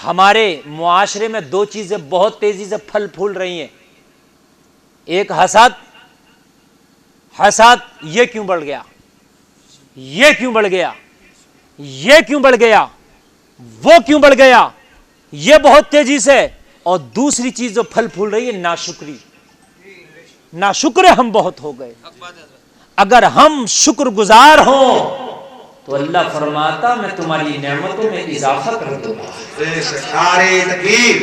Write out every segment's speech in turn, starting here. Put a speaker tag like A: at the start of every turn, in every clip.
A: ہمارے معاشرے میں دو چیزیں بہت تیزی سے پھل پھول رہی ہیں، ایک حسد، یہ کیوں بڑھ گیا، یہ کیوں بڑھ گیا، یہ کیوں بڑھ گیا، وہ کیوں بڑھ گیا، یہ بہت تیزی سے، اور دوسری چیز جو پھل پھول رہی ہے ناشکری، ناشکر ہم بہت ہو گئے۔ اگر ہم شکر گزار ہوں تو اللہ فرماتا میں تمہاری نعمتوں میں اضافہ کر دوں گا۔
B: نعرے تکبیر،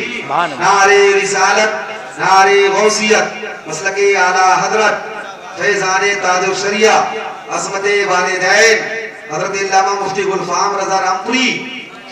B: نعرے رسالت، نعرے غوثیت، مسلک اعلیٰ حضرت فیضان تاج الشریعہ عظمت والدین حضرت علامہ مفتی گلفام رضا رامپوری،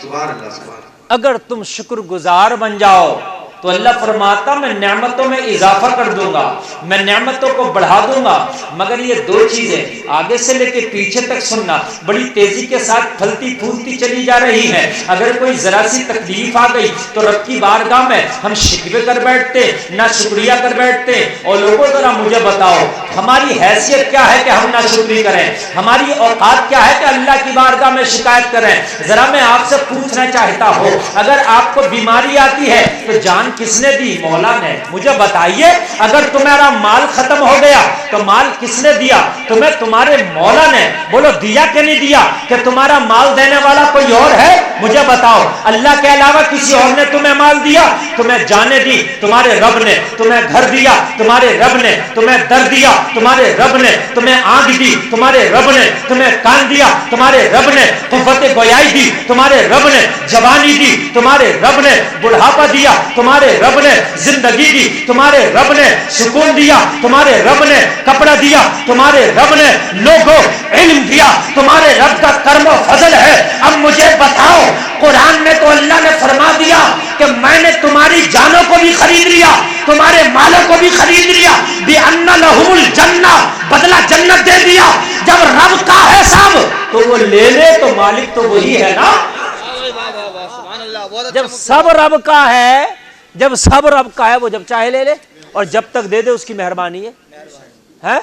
B: سبحان اللہ سبحان اللہ۔
A: اگر تم شکر گزار بن جاؤ تو اللہ فرماتا میں نعمتوں میں اضافہ کر دوں گا، میں نعمتوں کو بڑھا دوں گا۔ مگر یہ دو چیزیں آگے سے لے کے پیچھے تک سننا، بڑی تیزی کے ساتھ پھلتی پھولتی چلی جا رہی ہے۔ اگر کوئی ذرا سی تکلیف آ گئی تو رب کی بارگاہ میں ہم شکوے کر بیٹھتے، نہ شکریہ کر بیٹھتے۔ اور لوگوں ذرا مجھے بتاؤ ہماری حیثیت کیا ہے کہ ہم نہ شکری کریں، ہماری اوقات کیا ہے کہ اللہ کی بارگاہ میں شکایت کریں؟ ذرا میں آپ سے پوچھنا چاہتا ہوں، اگر آپ کو بیماری آتی ہے تو جان کس نے دی؟ مولا نے۔ مجھے بتائیے اگر تمہارا مال ختم ہو گیا تو مال کس نے دیا؟ تمہیں تمہارے مولا نے۔ بولو دیا کہ نہیں دیا؟ کہ تمہارا مال دینے والا کوئی اور ہے؟ مجھے بتاؤ اللہ کے علاوہ کسی اور نے تمہیں مال دیا؟ تمہیں جانیں دی تمہارے رب نے، تمہیں گھر دیا تمہارے رب نے، تمہیں در دیا تمہارے رب نے، تمہیں آنکھ دی تمہارے رب نے، تمہیں کان دیا تمہارے رب نے، قوت گویائی دی تمہارے رب نے، جوانی دی تمہارے رب نے، بڑھاپا دیا تمہارے رب نے، زندگی دی تمہارے رب نے، سکون دیا تمہارے رب نے، کپڑا دیا تمہارے رب نے، لوگوں علم دیا تمہارے رب کا کرم و فضل ہے۔ اب مجھے بتاؤ قرآن میں تو اللہ نے فرما دیا کہ میں نے تمہاری جانوں کو بھی خرید لیا، تمہارے مالوں کو بھی خرید لیا، بِأَنَّ لَهُمُ الْجَنَّةَ، بدلہ جنت دے دیا۔ جب رب کا ہے سب تو وہ لے لے تو مالک تو وہی ہے نا۔ جب سب رب کا ہے، جب سب رب کا ہے وہ جب چاہے لے لے، اور جب تک دے دے اس کی مہربانی ہے۔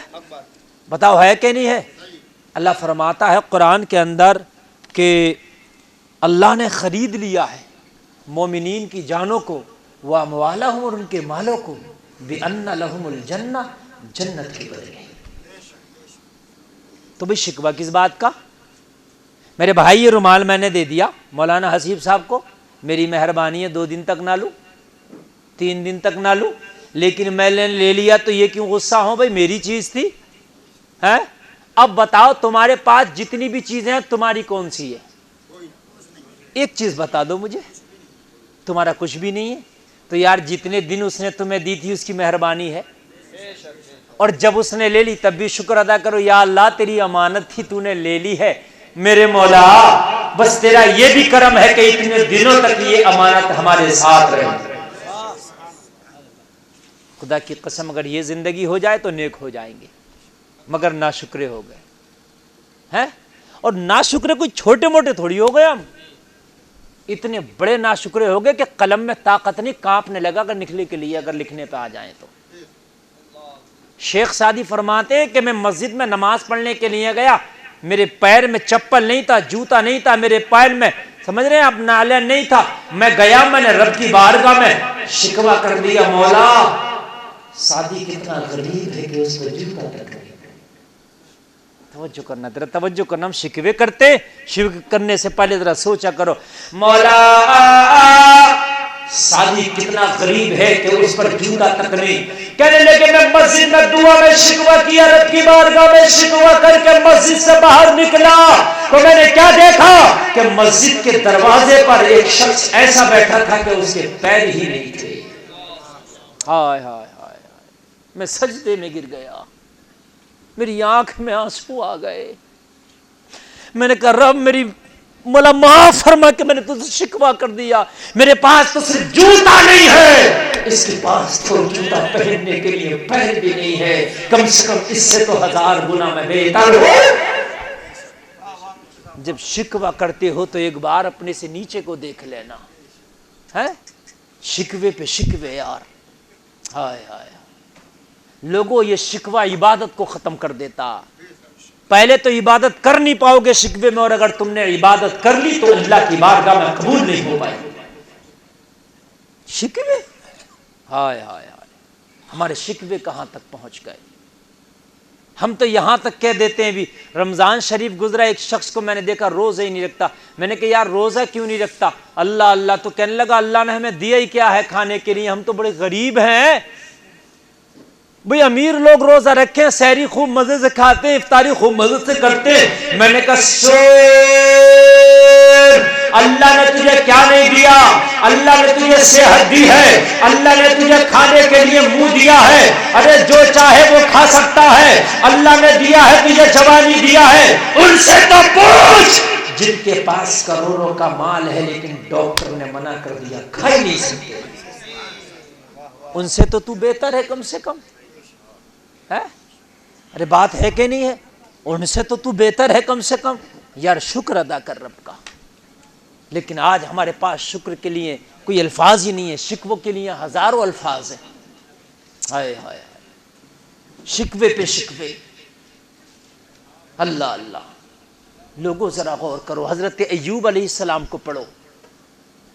A: بتاؤ ہے کہ نہیں ہے؟ اللہ فرماتا ہے قرآن کے اندر کہ اللہ نے خرید لیا ہے مومنین کی جانوں کو، وَأَمْوَالَهُمْ، اور ان کے مالوں کو، بِأَنَّ لَهُمُ الْجَنَّةَ، جنت کے بدلے۔ تو بھی شکوہ کس بات کا؟ میرے بھائی یہ رومال میں نے دے دیا مولانا حسیب صاحب کو، میری مہربانی ہے 2 دن تک نہ لوں، 3 دن تک نہ لوں، لیکن میں نے لے لیا تو یہ کیوں غصہ ہوں؟ بھائی میری چیز تھی۔ اب بتاؤ تمہارے پاس جتنی بھی چیزیں ہیں تمہاری کون سی ہے؟ ایک چیز بتا دو مجھے، تمہارا کچھ بھی نہیں ہے تو یار جتنے دن اس نے تمہیں دی تھی اس کی مہربانی ہے، اور جب اس نے لے لی تب بھی شکر ادا کرو، یا اللہ تیری امانت تھی تو نے لے لی ہے، میرے مولا بس تیرا یہ بھی کرم ہے کہ اتنے دنوں تک یہ امانت ہمارے ساتھ رہی۔ خدا کی قسم اگر یہ زندگی ہو جائے تو نیک ہو جائیں گے، مگر ناشکرے ہو گئے ہیں، اور ناشکرے کوئی چھوٹے موٹے تھوڑی ہو گئے، ہم اتنے بڑے ناشکرے ہو گئے کہ قلم میں طاقت نہیں، کانپنے لگا اگر نکلنے کے لیے، اگر لکھنے پہ آ جائیں تو۔ شیخ سعدی فرماتے ہیں کہ میں مسجد میں نماز پڑھنے کے لیے گیا، میرے پیر میں چپل نہیں تھا، جوتا نہیں تھا، میرے پیر میں سمجھ رہے ہیں آپ نالین نہیں تھا، میں گیا، میں نے رب کی بارگاہ میں شکوہ کر دیا، مولا سعدی کتنا غریب ہے کہ اس کو جوتا تک نہیں۔ توجہ کرنا، ذرا توجہ کرنا، ہم شکوے کرتے، شکوے کرنے سے پہلے ذرا سوچا کرو مولا سعدی کتنا غریب ہے کہ اس پر جوتا تک نہیں۔ کہنے لگے میں مسجد میں دعا میں شکوہ کیا، رب کی بارگاہ میں شکوہ کر کے مسجد سے باہر نکلا تو میں نے کیا دیکھا کہ مسجد کے دروازے پر ایک شخص ایسا بیٹھا تھا کہ اس کے پیر ہی نہیں تھے۔ ہائے ہائے ہائے، میں سجدے میں گر گیا، میری آنکھ میں آنسو آ گئے، میں نے کہا رب میری مولا معاف فرما کہ میں نے تجھ سے شکوہ کر دیا، میرے پاس تو صرف جوتا نہیں ہے، اس کے پاس تو جوتا پہننے کے لیے پیر بھی نہیں ہے، کم سے کم اس سے تو 1000 گنا میں بہتر ہو۔ جب شکوہ کرتے ہو تو ایک بار اپنے سے نیچے کو دیکھ لینا ہے، شکوے پہ شکوے یار، ہائے ہائے۔ لوگوں یہ شکوہ عبادت کو ختم کر دیتا، پہلے تو عبادت کر نہیں پاؤ گے شکوے میں، اور اگر تم نے عبادت کر لی تو اللہ کی بارگاہ میں قبول نہیں ہو پائے۔ شکوے، ہائے ہائے ہائے، ہمارے شکوے کہاں تک پہنچ گئے. ہم تو یہاں تک کہہ دیتے ہیں بھی. رمضان شریف گزرا، ایک شخص کو میں نے دیکھا روزہ ہی نہیں رکھتا. میں نے کہا یار روزہ کیوں نہیں رکھتا؟ اللہ اللہ. تو کہنے لگا اللہ نے ہمیں دیا ہی کیا ہے کھانے کے لیے، ہم تو بڑے غریب ہیں. بھئی امیر لوگ روزہ رکھیں، سحری خوب مزے سے کھاتے ہیں، افطاری خوب مزے سے کرتے ہیں. میں نے کہا اللہ نے تجھے کیا نہیں دیا؟ اللہ نے تجھے صحت دی ہے، اللہ نے تجھے کھانے کے لیے منہ دیا ہے، ارے جو چاہے وہ کھا سکتا ہے. اللہ نے دیا ہے تجھے جوانی دیا ہے، ان سے تو پوچھ جن کے پاس کروڑوں کا مال ہے لیکن ڈاکٹر نے منع کر دیا، کھا ہی نہیں سکتے. ان سے تو تو بہتر ہے کم سے کم ہے. ارے بات ہے کہ نہیں ہے؟ ان سے تو بہتر ہے کم سے کم. یار شکر ادا کر رب کا. لیکن آج ہمارے پاس شکر کے لیے کوئی الفاظ ہی نہیں ہے، شکووں کے لیے ہزاروں الفاظ ہیں. ہائے ہائے شکوے پہ شکوے. اللہ اللہ. لوگوں ذرا غور کرو، حضرت ایوب علیہ السلام کو پڑھو.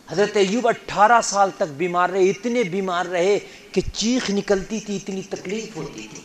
A: حضرت ایوب 18 سال تک بیمار رہے، اتنے بیمار رہے کہ چیخ نکلتی تھی، اتنی تکلیف ہوتی تھی.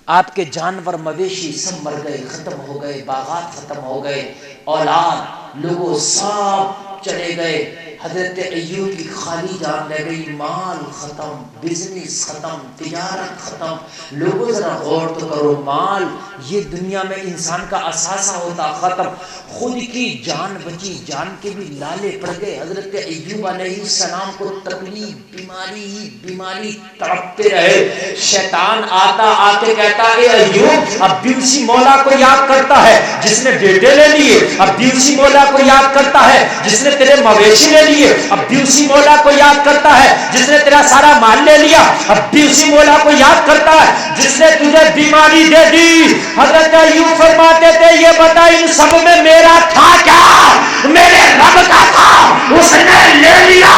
A: آپ کے جانور مویشی سب مر گئے، ختم ہو گئے، باغات ختم ہو گئے، اولاد لوگوں سب چلے گئے. حضرت ایوب کی خالی جان رہ گئی، مال ختم، بزنس ختم، تجارت ختم. لوگوں ذرا غور تو کرو، مال یہ دنیا میں انسان کا اثاثہ ہوتا ختم، خود کی جان بچی، جان کے بھی لالے پڑ گئے. حضرت ایوب علیہ السلام کو تکلیف، بیماری ہی بیماری، تڑپتے رہے. شیطان آتا آ کے کہتا اے ایوب، اب بھی اسی مولا کو یاد کرتا ہے جس نے بیٹے لے لیے، اب بھی اسی مولا کو یاد کرتا ہے جس نے تیرے مویشی لے لیے، اب بھی اسی مولا کو یاد کرتا ہے جس نے تیرا سارا مال لے لیا، اب بھی اسی مولا کو یاد کرتا ہے جس نے تجھے بیماری دے دی. حضرت ایوب فرماتے تھے یہ بتا ان سب میں میرا تھا کیا؟ میرے رب کا تھا، اس نے لے لیا.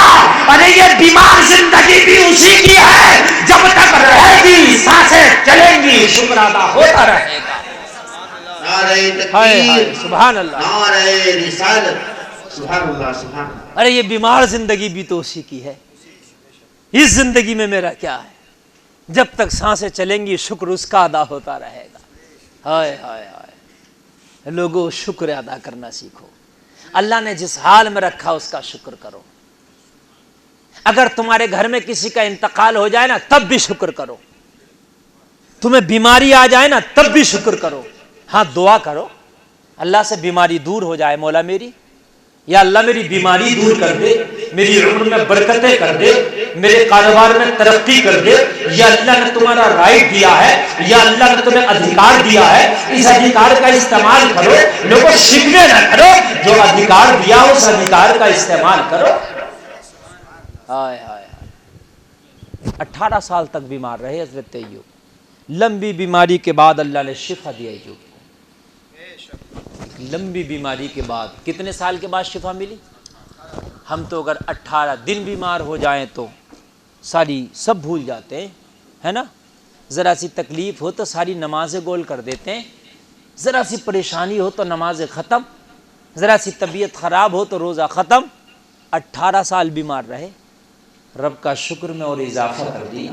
A: ارے یہ بیمار زندگی بھی اسی کی ہے، جب تک رہے گی سانسیں چلیں گی شکر ادا ہوتا رہے گا.
B: نعرہ تکبیر،
A: سبحان اللہ،
B: نعرہ رسالت، سبحان اللہ سبحان اللہ.
A: ارے یہ بیمار زندگی بھی تو اسی کی ہے. اس زندگی میں میرا کیا ہے؟ جب تک سانسیں چلیں گی شکر اس کا ادا ہوتا رہے گا. ہائے ہائے ہائے. لوگوں شکر ادا کرنا سیکھو. اللہ نے جس حال میں رکھا اس کا شکر کرو. اگر تمہارے گھر میں کسی کا انتقال ہو جائے نا تب بھی شکر کرو. تمہیں بیماری آ جائے نا تب بھی شکر کرو. ہاں دعا کرو اللہ سے بیماری دور ہو جائے، مولا میری، یا اللہ میری بیماری دور کر دے، میری عمر میں برکتیں کر دے، میرے کاروبار میں ترقی کر دے. یا اللہ نے تمہارا رائٹ دیا ہے، یا اللہ نے تمہیں ادھیکار دیا ہے، اس ادھیکار کا استعمال کرو. لوگوں شکوے نہ کرو، جو ادھیکار دیا اس ادھیکار کا استعمال کرو. ہائے ہائے. 18 سال تک بیمار رہے حضرت ایوب. لمبی بیماری کے بعد اللہ نے شفا دیا ایوب کو. لمبی بیماری کے بعد کتنے سال کے بعد شفا ملی؟ ہم تو اگر 18 دن بیمار ہو جائیں تو ساری سب بھول جاتے ہیں، ہے نا. ذرا سی تکلیف ہو تو ساری نمازیں گول کر دیتے ہیں، ذرا سی پریشانی ہو تو نمازیں ختم، ذرا سی طبیعت خراب ہو تو روزہ ختم. 18 سال بیمار رہے، رب کا شکر میں اور اضافہ کر دیا.